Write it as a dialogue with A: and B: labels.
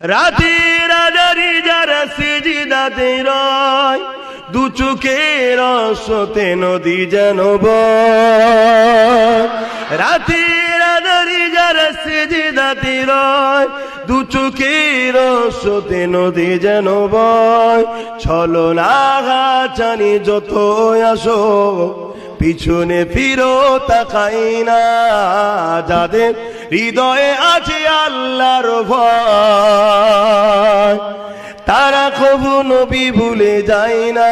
A: রাতের আধারে যারা সিজদাতে রয়, দু চোখের অশ্রুতে নদী যেন বয়। রাতের আধারে যারা সিজদাতে রয়, দু চোখের অশ্রুতে নদী যেন বয়। ছলনা জানি যত আসো, পিছনে ফিরো তাকাই না। যাদের হৃদয়ে আছে আল্লাহর ভয়, তারা কবু নবী ভুলে যায় না।